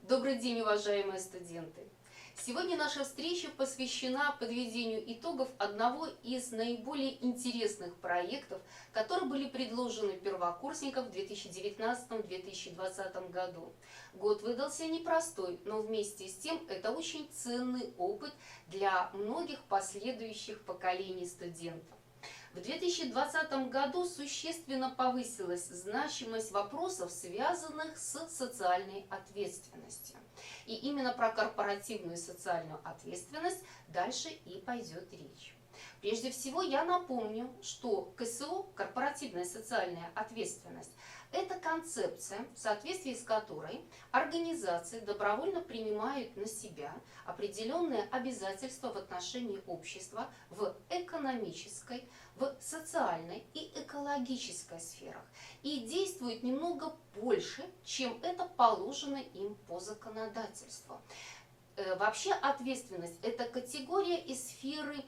Добрый день, уважаемые студенты! Сегодня наша встреча посвящена подведению итогов одного из наиболее интересных проектов, которые были предложены первокурсникам в 2019-2020 году. Год выдался непростой, но вместе с тем это очень ценный опыт для многих последующих поколений студентов. В 2020 году существенно повысилась значимость вопросов, связанных с социальной ответственностью. И именно про корпоративную социальную ответственность дальше и пойдет речь. Прежде всего я напомню, что КСО, корпоративная социальная ответственность, это концепция, в соответствии с которой организации добровольно принимают на себя определенные обязательства в отношении общества в экономической, в социальной и экологической сферах и действуют немного больше, чем это положено им по законодательству. Вообще ответственность – это категория из сферы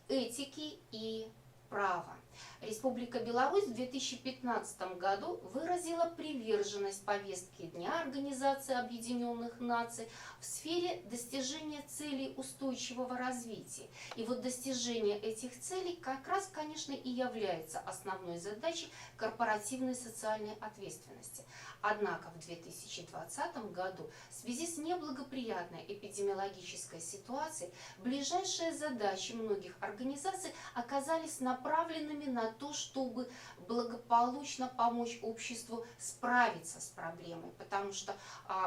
этики и права. Республика Беларусь в 2015 году выразила приверженность повестке Дня Организации Объединенных Наций в сфере достижения целей устойчивого развития. И вот достижение этих целей как раз, конечно, и является основной задачей корпоративной социальной ответственности. Однако в 2020 году в связи с неблагоприятной эпидемиологической ситуацией ближайшие задачи многих организаций оказались направленными на то, чтобы благополучно помочь обществу справиться с проблемой, потому что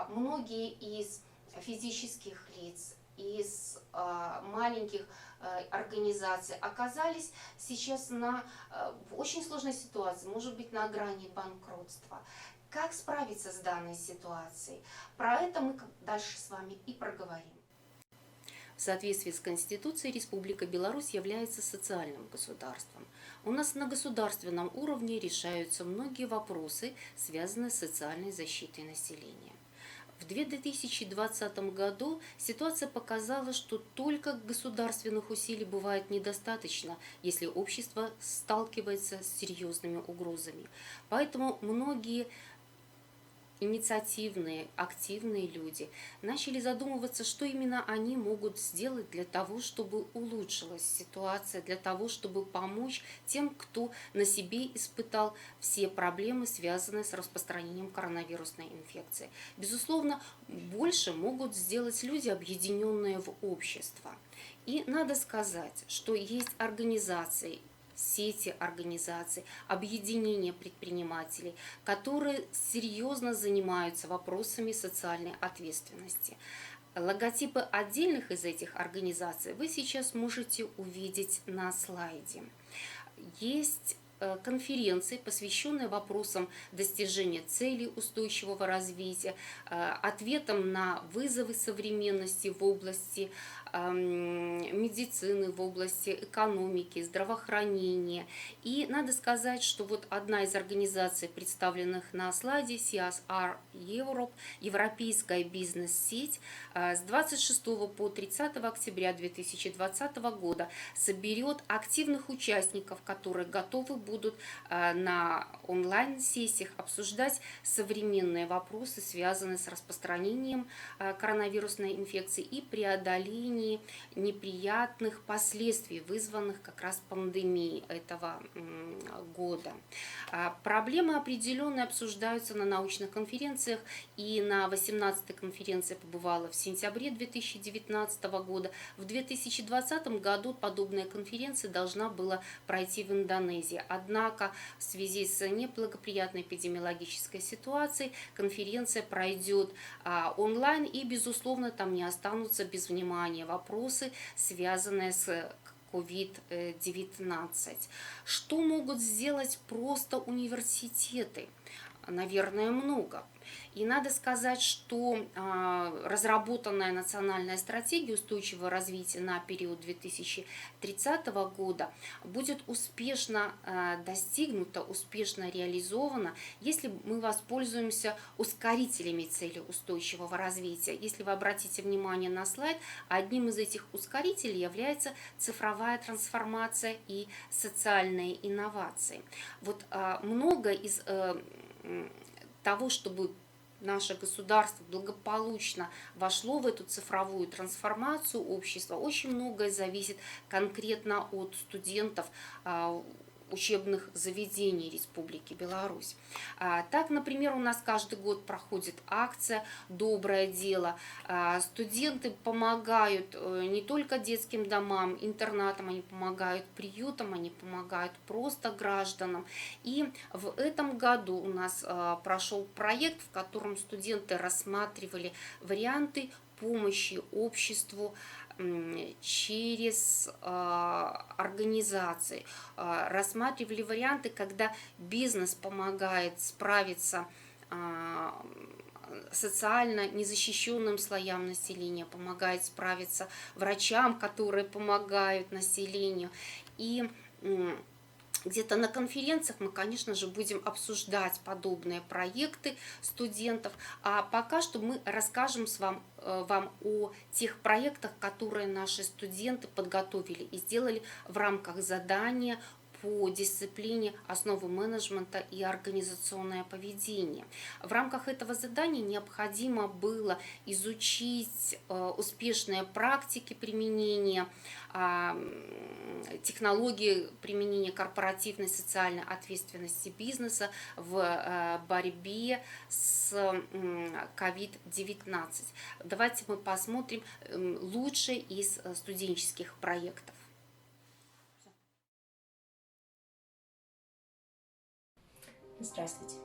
многие из физических лиц, из маленьких организаций оказались сейчас в очень сложной ситуации, может быть, на грани банкротства. Как справиться с данной ситуацией? Про это мы дальше с вами и проговорим. В соответствии с Конституцией Республика Беларусь является социальным государством. У нас на государственном уровне решаются многие вопросы, связанные с социальной защитой населения. В 2020 году ситуация показала, что только государственных усилий бывает недостаточно, если общество сталкивается с серьезными угрозами. Поэтому многие инициативные, активные люди начали задумываться, что именно они могут сделать для того, чтобы улучшилась ситуация, для того, чтобы помочь тем, кто на себе испытал все проблемы, связанные с распространением коронавирусной инфекции. Безусловно, больше могут сделать люди, объединенные в общество. И надо сказать, что есть организации, сети организаций, объединения предпринимателей, которые серьезно занимаются вопросами социальной ответственности. Логотипы отдельных из этих организаций вы сейчас можете увидеть на слайде. Есть конференции, посвященные вопросам достижения целей устойчивого развития, ответам на вызовы современности в области медицины, в области экономики, здравоохранения. И надо сказать, что вот одна из организаций, представленных на слайде, CSR Europe, Европейская бизнес-сеть, с 26 по 30 октября 2020 года соберет активных участников, которые готовы будут на онлайн-сессиях обсуждать современные вопросы, связанные с распространением коронавирусной инфекции и преодолением неприятных последствий, вызванных как раз пандемией этого года. Проблемы определенные обсуждаются на научных конференциях, и на 18-й конференции побывала в сентябре 2019 года. В 2020 году подобная конференция должна была пройти в Индонезии. Однако в связи с неблагоприятной эпидемиологической ситуацией конференция пройдет онлайн, и, безусловно, там не останутся без внимания вопросы, связанные с COVID-19. Что могут сделать просто университеты? Наверное, много. И надо сказать, что разработанная национальная стратегия устойчивого развития на период 2030 года будет успешно достигнута, успешно реализована, если мы воспользуемся ускорителями цели устойчивого развития. Если вы обратите внимание на слайд, одним из этих ускорителей является цифровая трансформация и социальные инновации. Вот много из того, чтобы наше государство благополучно вошло в эту цифровую трансформацию общества, очень многое зависит конкретно от студентов учебных заведений Республики Беларусь. Так, например, у нас каждый год проходит акция «Доброе дело». Студенты помогают не только детским домам, интернатам, они помогают приютам, они помогают просто гражданам. И в этом году у нас прошел проект, в котором студенты рассматривали варианты помощи обществу через организации, рассматривали варианты, когда бизнес помогает справиться социально незащищенным слоям населения, помогает справиться врачам, которые помогают населению. И где-то на конференциях мы, конечно же, будем обсуждать подобные проекты студентов. А пока что мы расскажем вам о тех проектах, которые наши студенты подготовили и сделали в рамках задания по дисциплине «Основы менеджмента и организационное поведение». В рамках этого задания необходимо было изучить успешные практики применения технологии применения корпоративной социальной ответственности бизнеса в борьбе с COVID-19. Давайте мы посмотрим лучшие из студенческих проектов. Здравствуйте.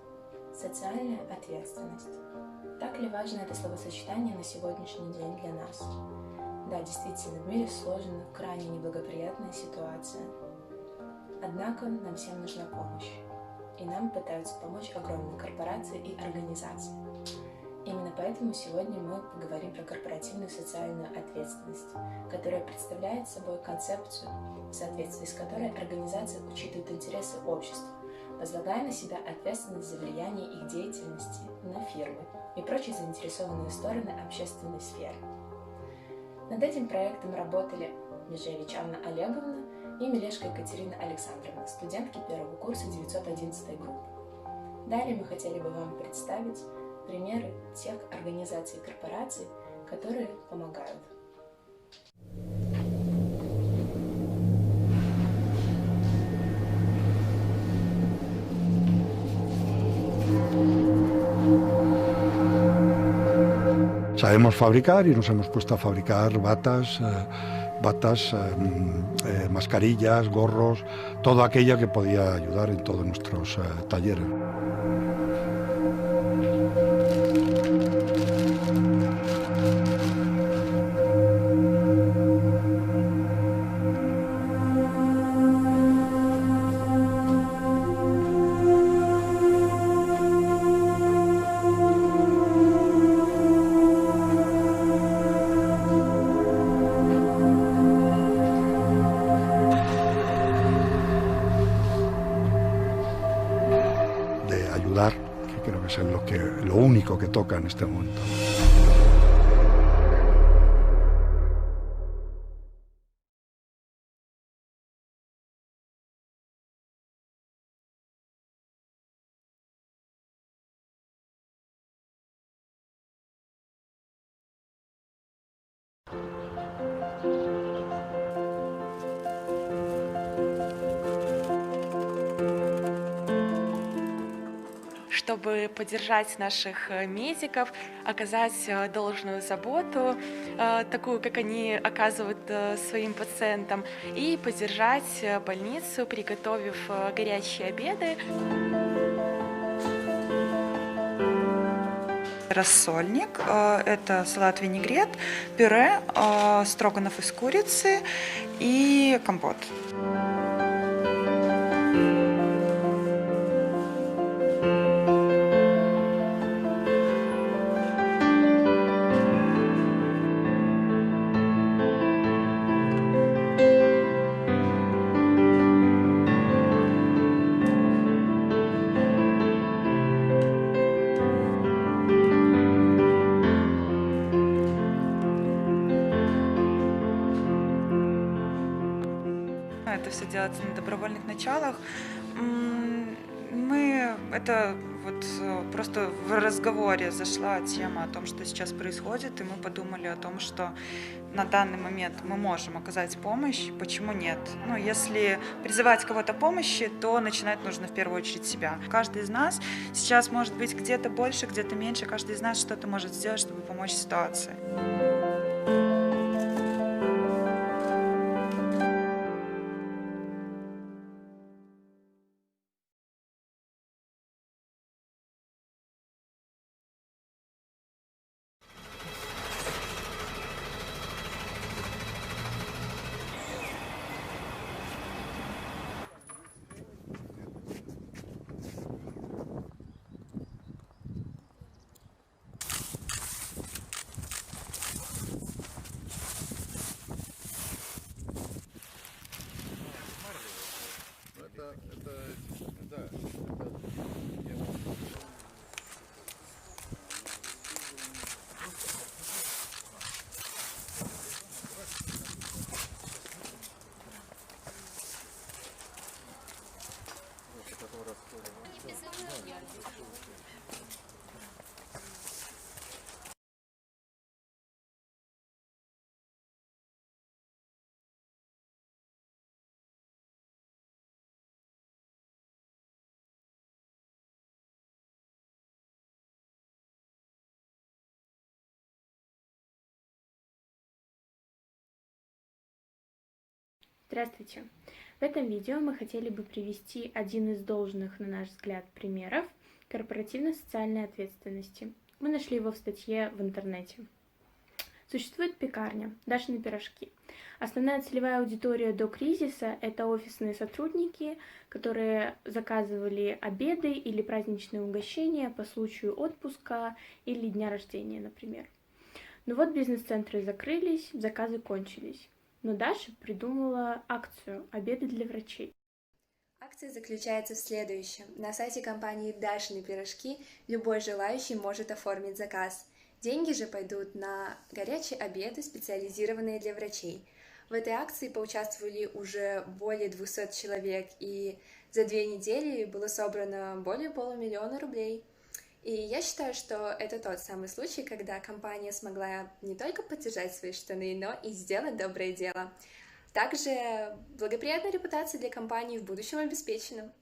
Социальная ответственность. Так ли важно это словосочетание на сегодняшний день для нас? Да, действительно, в мире сложена, крайне неблагоприятная ситуация. Однако нам всем нужна помощь. И нам пытаются помочь огромные корпорации и организации. Именно поэтому сегодня мы поговорим про корпоративную социальную ответственность, которая представляет собой концепцию, в соответствии с которой организация учитывает интересы общества, возлагая на себя ответственность за влияние их деятельности на фирмы и прочие заинтересованные стороны общественной сферы. Над этим проектом работали Межевич Анна Олеговна и Мелешко Екатерина Александровна, студентки первого курса 911 группы. Далее мы хотели бы вам представить примеры тех организаций и корпораций, которые помогают. Sabemos fabricar y nos hemos puesto a fabricar batas, mascarillas, gorros, todo aquello que podía ayudar en todos nuestros talleres. Que creo que es lo único que toca en este momento. Чтобы поддержать наших медиков, оказать должную заботу, такую, как они оказывают своим пациентам, и поддержать больницу, приготовив горячие обеды. Рассольник – это салат-винегрет, пюре, строганов из курицы и компот. Это все делается на добровольных началах. Это Вот просто в разговоре зашла тема о том, что сейчас происходит, и мы подумали о том, что на данный момент мы можем оказать помощь, почему нет? Ну, если призывать кого-то помощи, то начинать нужно в первую очередь себя. Каждый из нас сейчас может быть где-то больше, где-то меньше, каждый из нас что-то может сделать, чтобы помочь ситуации. Здравствуйте! В этом видео мы хотели бы привести один из должных, на наш взгляд, примеров корпоративной социальной ответственности. Мы нашли его в статье в интернете. Существует пекарня «Дашины пирожки». Основная целевая аудитория до кризиса – это офисные сотрудники, которые заказывали обеды или праздничные угощения по случаю отпуска или дня рождения, например. Но вот бизнес-центры закрылись, заказы кончились. Но Даша придумала акцию «Обеды для врачей». Акция заключается в следующем. На сайте компании «Дашины пирожки» любой желающий может оформить заказ. Деньги же пойдут на горячие обеды, специализированные для врачей. В этой акции поучаствовали уже более 200 человек, и за 2 недели было собрано более $500 000 рублей. И я считаю, что это тот самый случай, когда компания смогла не только поддержать свои штаны, но и сделать доброе дело. Также благоприятная репутация для компании в будущем обеспечена.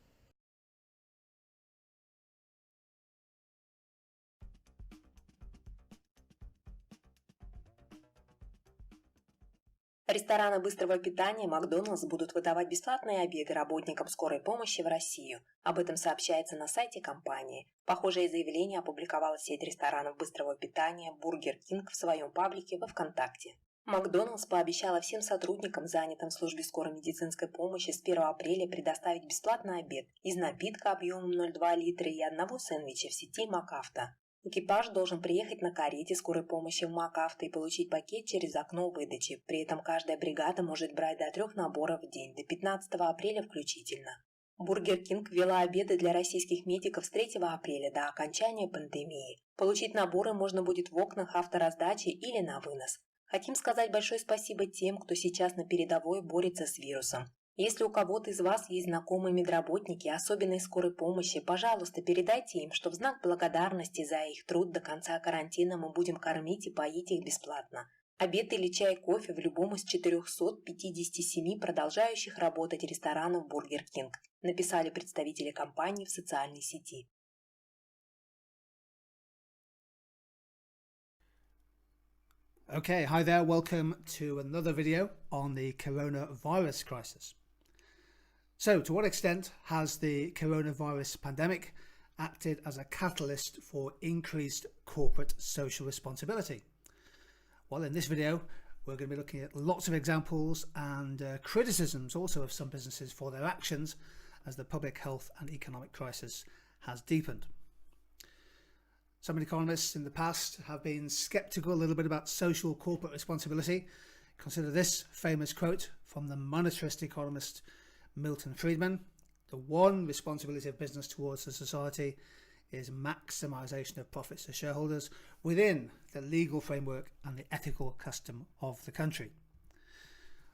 Рестораны быстрого питания «Макдоналдс» будут выдавать бесплатные обеды работникам скорой помощи в Россию. Об этом сообщается на сайте компании. Похожее заявление опубликовала сеть ресторанов быстрого питания «Бургер Кинг» в своем паблике во ВКонтакте. «Макдоналдс» пообещала всем сотрудникам, занятым в службе скорой медицинской помощи, с 1 апреля предоставить бесплатный обед из напитка объемом 0,2 литра и одного сэндвича в сети «МакАвто». Экипаж должен приехать на карете скорой помощи в МакАвто и получить пакет через окно выдачи. При этом каждая бригада может брать до 3 наборов в день, до 15 апреля включительно. Бургер Кинг ввела обеды для российских медиков с 3 апреля до окончания пандемии. Получить наборы можно будет в окнах автораздачи или на вынос. Хотим сказать большое спасибо тем, кто сейчас на передовой борется с вирусом. Если у кого-то из вас есть знакомые медработники, особенно из скорой помощи, пожалуйста, передайте им, что в знак благодарности за их труд до конца карантина мы будем кормить и поить их бесплатно. Обед или чай, кофе в любом из 457 продолжающих работать ресторанов Бургер Кинг, написали представители компании в социальной сети. Okay, hi there, welcome to another video on the coronavirus crisis. So, to what extent has the coronavirus pandemic acted as a catalyst for increased corporate social responsibility? Well, in this video, we're going to be looking at lots of examples and criticisms also of some businesses for their actions as the public health and economic crisis has deepened. Some economists in the past have been sceptical a little bit about social corporate responsibility. Consider this famous quote from the monetarist economist Milton Friedman: "The one responsibility of business towards the society is maximisation of profits to shareholders within the legal framework and the ethical custom of the country."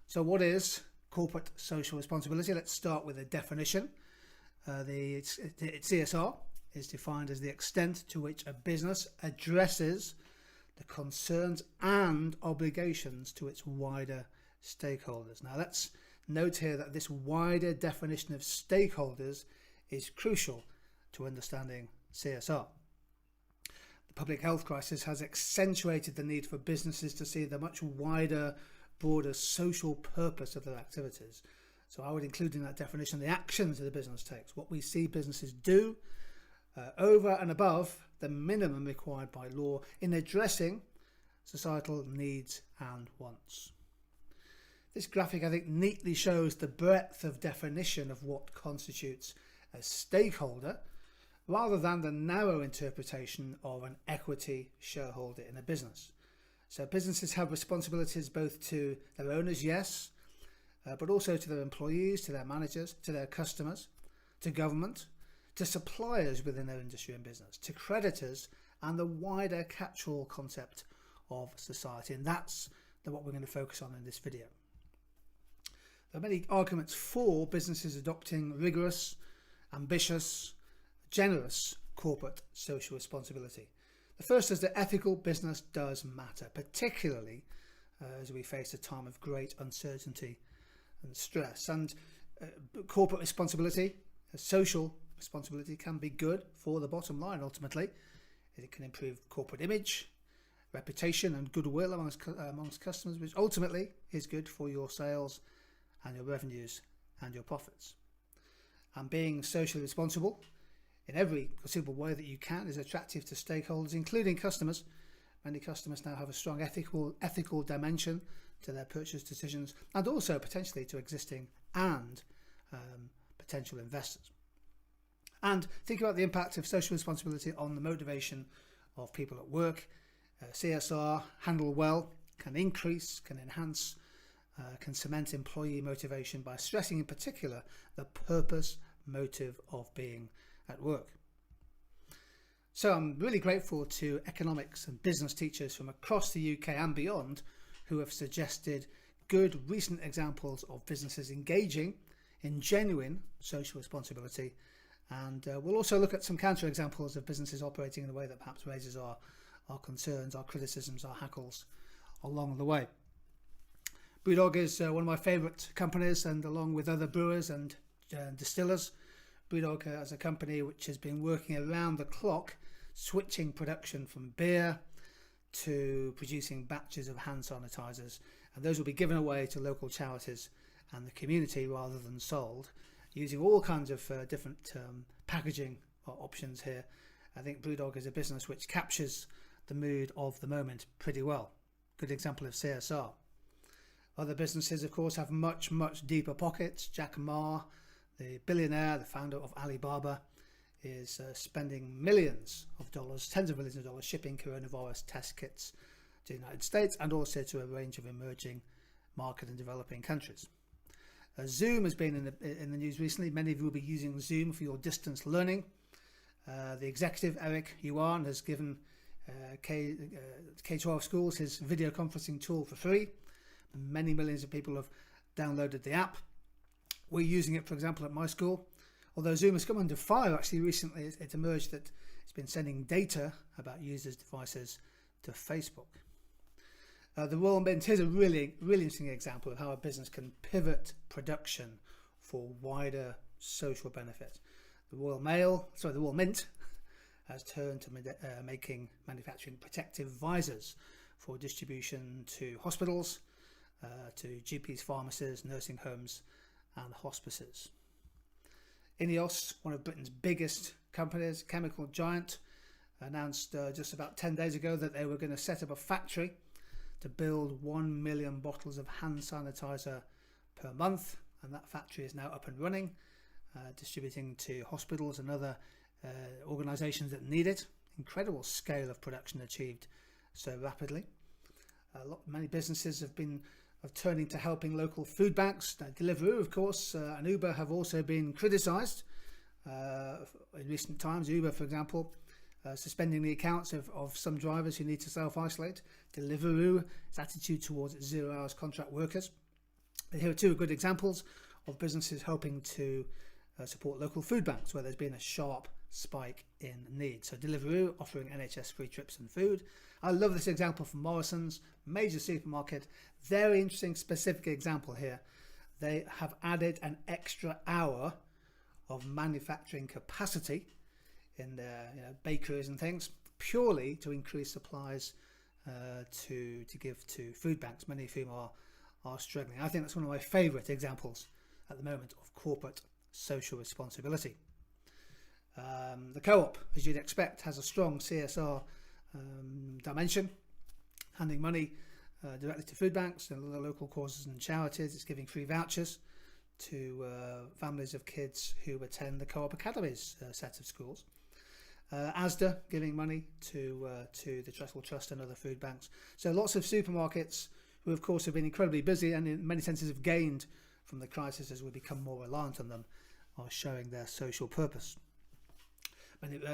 So what is corporate social responsibility? Let's start with a definition. The CSR is defined as the extent to which a business addresses the concerns and obligations to its wider stakeholders. Now let's note here that this wider definition of stakeholders is crucial to understanding CSR. The public health crisis has accentuated the need for businesses to see the much wider, broader social purpose of their activities. So I would include in that definition the actions that the business takes, what we see businesses do over and above the minimum required by law in addressing societal needs and wants. This graphic, I think, neatly shows the breadth of definition of what constitutes a stakeholder, rather than the narrow interpretation of an equity shareholder in a business. So businesses have responsibilities both to their owners, yes, but also to their employees, to their managers, to their customers, to government, to suppliers within their industry and business, to creditors, and the wider catch-all concept of society. And that's what we're going to focus on in this video. There are many arguments for businesses adopting rigorous, ambitious, generous corporate social responsibility. The first is that ethical business does matter, particularly as we face a time of great uncertainty and stress. And corporate responsibility, social responsibility, can be good for the bottom line ultimately. It can improve corporate image, reputation and goodwill amongst customers, which ultimately is good for your sales and your revenues and your profits. And being socially responsible in every conceivable way that you can is attractive to stakeholders, including customers. Many customers now have a strong ethical dimension to their purchase decisions, and also potentially to existing and potential investors. And think about the impact of social responsibility on the motivation of people at work. CSR, handled well, can increase, can enhance, can cement employee motivation by stressing in particular the purpose motive of being at work. So I'm really grateful to economics and business teachers from across the UK and beyond who have suggested good recent examples of businesses engaging in genuine social responsibility, and we'll also look at some counter examples of businesses operating in a way that perhaps raises our concerns, our criticisms, our hackles along the way. BrewDog is one of my favourite companies, and along with other brewers and distillers, BrewDog as a company which has been working around the clock, switching production from beer to producing batches of hand sanitizers, and those will be given away to local charities and the community rather than sold, using all kinds of different packaging options here. I think BrewDog is a business which captures the mood of the moment pretty well. Good example of CSR. Other businesses, of course, have much deeper pockets. Jack Ma, the billionaire, the founder of Alibaba, is spending millions of dollars, tens of millions of dollars, shipping coronavirus test kits to the United States and also to a range of emerging market and developing countries. Zoom has been in the news recently. Many of you will be using Zoom for your distance learning. The executive, Eric Yuan, has given K-12 schools his video conferencing tool for free. Many millions of people have downloaded the app. We're using it, for example, at my school. Although Zoom has come under fire actually recently, it emerged that it's been sending data about users' devices to Facebook. The Royal Mint is a really interesting example of how a business can pivot production for wider social benefit. The Royal Mint has turned to making manufacturing protective visors for distribution to hospitals, to GPs, pharmacies, nursing homes and hospices. Ineos, one of Britain's biggest companies, chemical giant, announced just about 10 days ago that they were going to set up a factory to build 1 million bottles of hand sanitizer per month, and that factory is now up and running, distributing to hospitals and other organisations that need it. Incredible scale of production achieved so rapidly. Many businesses have been turning to helping local food banks. Deliveroo, of course, and Uber have also been criticised in recent times. Uber, for example, suspending the accounts of some drivers who need to self-isolate. Deliveroo's attitude towards its 0 hours contract workers. And here are two good examples of businesses hoping to support local food banks where there's been a sharp spike in need. So Deliveroo offering NHS free trips and food. I love this example from Morrison's, major supermarket. Very interesting specific example here. They have added an extra hour of manufacturing capacity in their bakeries and things, purely to increase supplies to give to food banks, many of whom are struggling. I think that's one of my favourite examples at the moment of corporate social responsibility. The co-op, as you'd expect, has a strong CSR dimension, handing money directly to food banks and other local causes and charities. It's giving free vouchers to families of kids who attend the Co-op Academy's set of schools. ASDA giving money to the Trestle Trust and other food banks. So lots of supermarkets who of course have been incredibly busy and in many senses have gained from the crisis as we become more reliant on them, are showing their social purpose.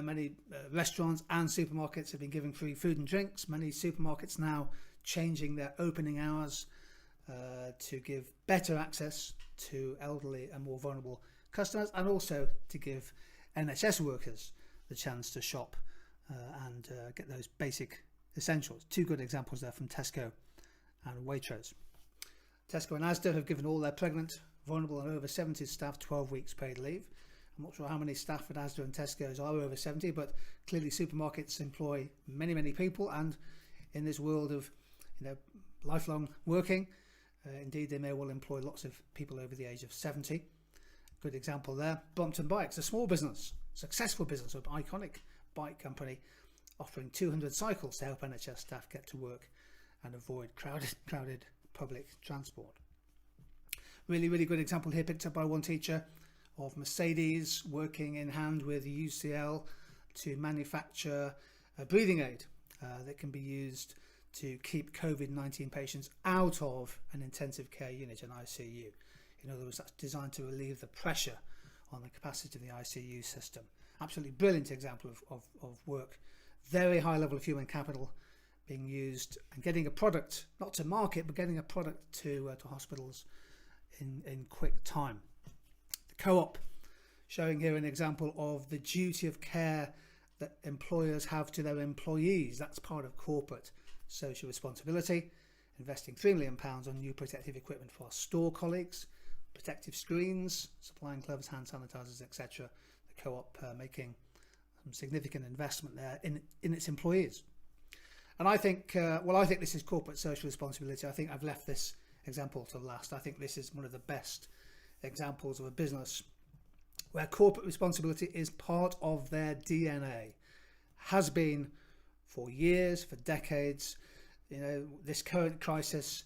Many restaurants and supermarkets have been giving free food and drinks. Many supermarkets now changing their opening hours to give better access to elderly and more vulnerable customers, and also to give NHS workers the chance to shop and get those basic essentials. Two good examples there from Tesco and Waitrose. Tesco and Asda have given all their pregnant, vulnerable and over 70 staff 12 weeks paid leave. I'm not sure how many staff at Asda and Tesco's are over 70, but clearly supermarkets employ many people, and in this world of lifelong working, indeed they may well employ lots of people over the age of 70. Good example there. Brompton Bikes, a small business, successful business, an iconic bike company, offering 200 cycles to help NHS staff get to work and avoid crowded public transport. Really good example here picked up by one teacher of Mercedes working in hand with UCL to manufacture a breathing aid that can be used to keep COVID-19 patients out of an intensive care unit, an ICU. In other words, that's designed to relieve the pressure on the capacity of the ICU system. Absolutely brilliant example of work. Very high level of human capital being used and getting a product, not to market, but getting a product to hospitals in quick time. The co-op showing here an example of the duty of care that employers have to their employees. That's part of corporate social responsibility. Investing £3 million on new protective equipment for our store colleagues, protective screens, supplying gloves, hand sanitizers, etc. The co-op making some significant investment there in its employees. And I think, I think this is corporate social responsibility. I think I've left this example to last. I think this is one of the best examples of a business where corporate responsibility is part of their DNA. Has been for years, for decades. This current crisis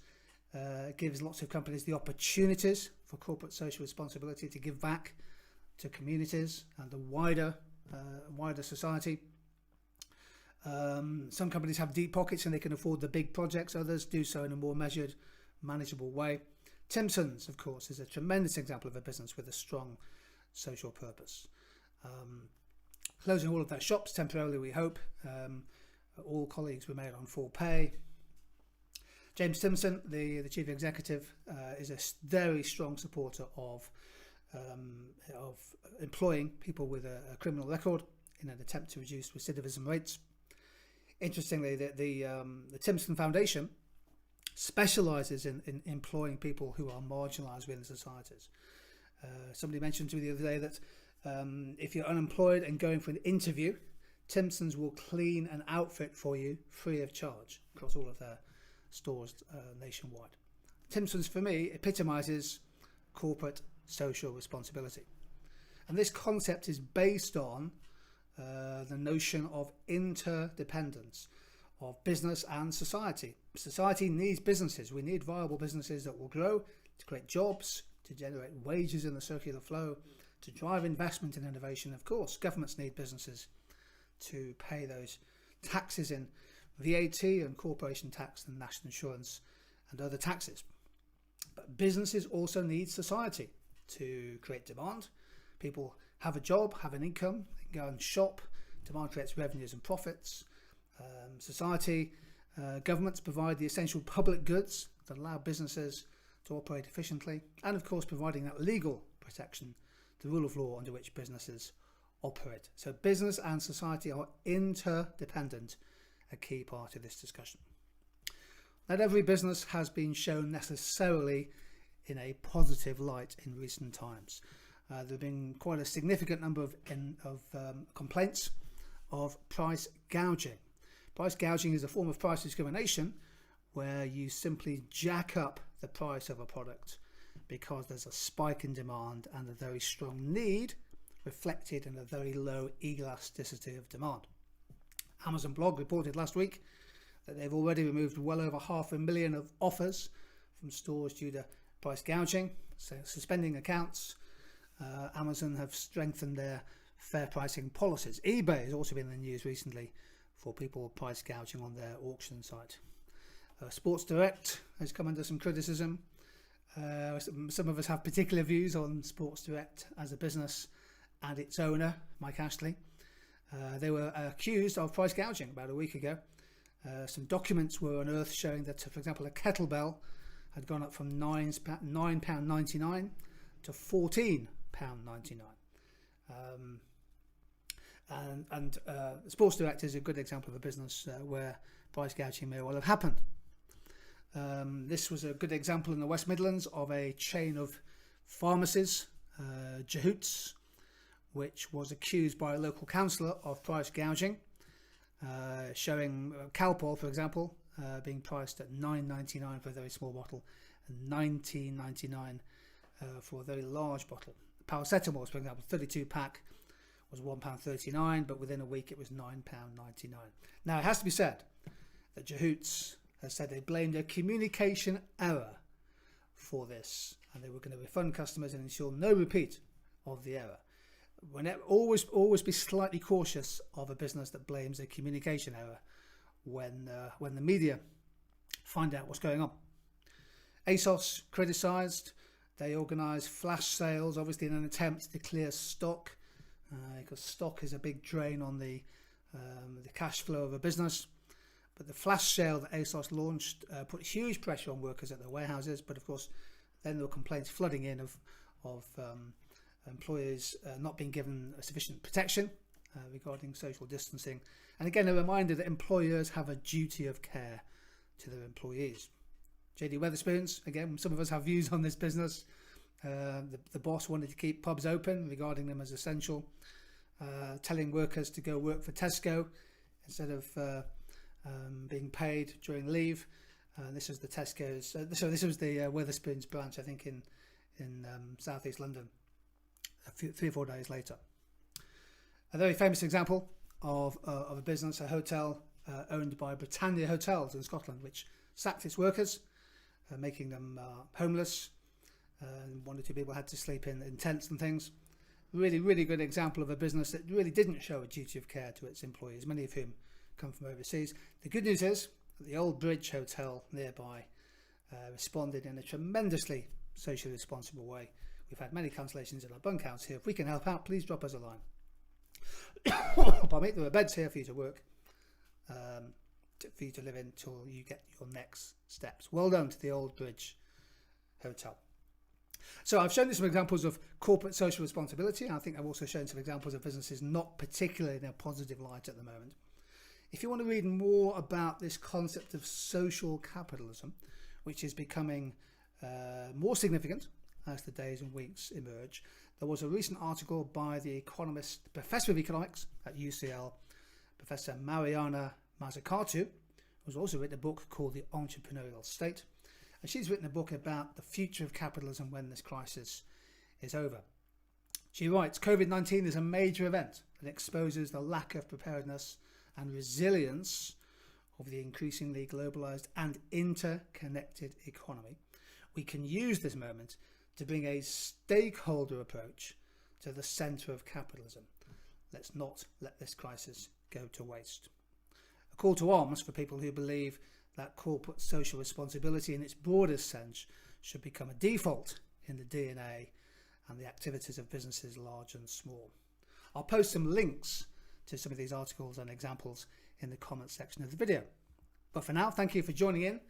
gives lots of companies the opportunities for corporate social responsibility to give back to communities and the wider society. Some companies have deep pockets and they can afford the big projects. Others do so in a more measured, manageable way. Timpson's, of course, is a tremendous example of a business with a strong social purpose. Closing all of their shops temporarily, we hope. All colleagues were made on full pay. James Timpson, the chief executive, is a very strong supporter of employing people with a criminal record in an attempt to reduce recidivism rates. Interestingly, the Timpson Foundation specialises in employing people who are marginalised within societies. Somebody mentioned to me the other day that if you're unemployed and going for an interview, Timpson's will clean an outfit for you free of charge across all of their stores nationwide. Timpson's, for me, epitomises corporate social responsibility. And this concept is based on the notion of interdependence of business and society. Society needs businesses. We need viable businesses that will grow to create jobs, to generate wages in the circular flow, to drive investment in innovation. Of course, governments need businesses to pay those taxes in VAT and corporation tax and national insurance and other taxes. But businesses also need society to create demand. People have a job, have an income, they can go and shop. Demand creates revenues and profits. Governments provide the essential public goods that allow businesses to operate efficiently, and of course providing that legal protection, the rule of law under which businesses operate. So business and society are interdependent, a key part of this discussion. Not every business has been shown necessarily in a positive light in recent times. There have been quite a significant number of complaints of price gouging. Price gouging is a form of price discrimination where you simply jack up the price of a product because there's a spike in demand and a very strong need reflected in a very low elasticity of demand. Amazon blog reported last week that they've already removed well over 500,000 of offers from stores due to price gouging, so suspending accounts. Amazon have strengthened their fair pricing policies. eBay has also been in the news recently for people price gouging on their auction site. Sports Direct has come under some criticism. Some of us have particular views on Sports Direct as a business and its owner, Mike Ashley. They were accused of price gouging about a week ago. Some documents were unearthed showing that, for example, a kettlebell had gone up from £9.99 to £14.99. And Sports Direct is a good example of a business where price gouging may well have happened. This was a good example in the West Midlands of a chain of pharmacies, Jehoots, which was accused by a local councillor of price gouging, showing Calpol, for example, being priced at £9.99 for a very small bottle and £19.99 for a very large bottle. Paracetamol, for example, 32 pack was £1.39, but within a week it was £9.99. Now it has to be said that Jehoots has said they blamed a communication error for this, and they were going to refund customers and ensure no repeat of the error. Always be slightly cautious of a business that blames a communication error when the media find out what's going on. ASOS criticised. They organised flash sales, obviously in an attempt to clear stock, because stock is a big drain on the cash flow of a business. But the flash sale that ASOS launched put huge pressure on workers at their warehouses. But of course, then there were complaints flooding in of employees not being given sufficient protection regarding social distancing. And again, a reminder that employers have a duty of care to their employees. JD Wetherspoons, again, some of us have views on this business. The boss wanted to keep pubs open, regarding them as essential, telling workers to go work for Tesco instead of being paid during leave. This was the Tesco's. This was the Wetherspoons branch, I think, in southeast London. 3 or 4 days later. A very famous example of a business, a hotel owned by Britannia Hotels in Scotland, which sacked its workers, making them homeless. 1 or 2 people had to sleep in tents and things. Really, really good example of a business that really didn't show a duty of care to its employees, many of whom come from overseas. The good news is that the Old Bridge Hotel nearby responded in a tremendously socially responsible way. We've had many cancellations in our bunkhouse here. If we can help out, please drop us a line. Pardon me, there are beds here for you to work, for you to live in until you get your next steps. Well done to the Old Bridge Hotel. So I've shown you some examples of corporate social responsibility. I think I've also shown some examples of businesses not particularly in a positive light at the moment. If you want to read more about this concept of social capitalism, which is becoming more significant as the days and weeks emerge, there was a recent article by the economist, Professor of Economics at UCL, Professor Mariana Mazzucato, who's also written a book called The Entrepreneurial State. And she's written a book about the future of capitalism when this crisis is over. She writes, COVID-19 is a major event that exposes the lack of preparedness and resilience of the increasingly globalized and interconnected economy. We can use this moment to bring a stakeholder approach to the centre of capitalism. Let's not let this crisis go to waste. A call to arms for people who believe that corporate social responsibility in its broadest sense should become a default in the DNA and the activities of businesses large and small. I'll post some links to some of these articles and examples in the comments section of the video. But for now, thank you for joining in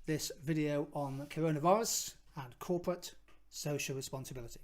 this video on coronavirus and corporate social responsibility.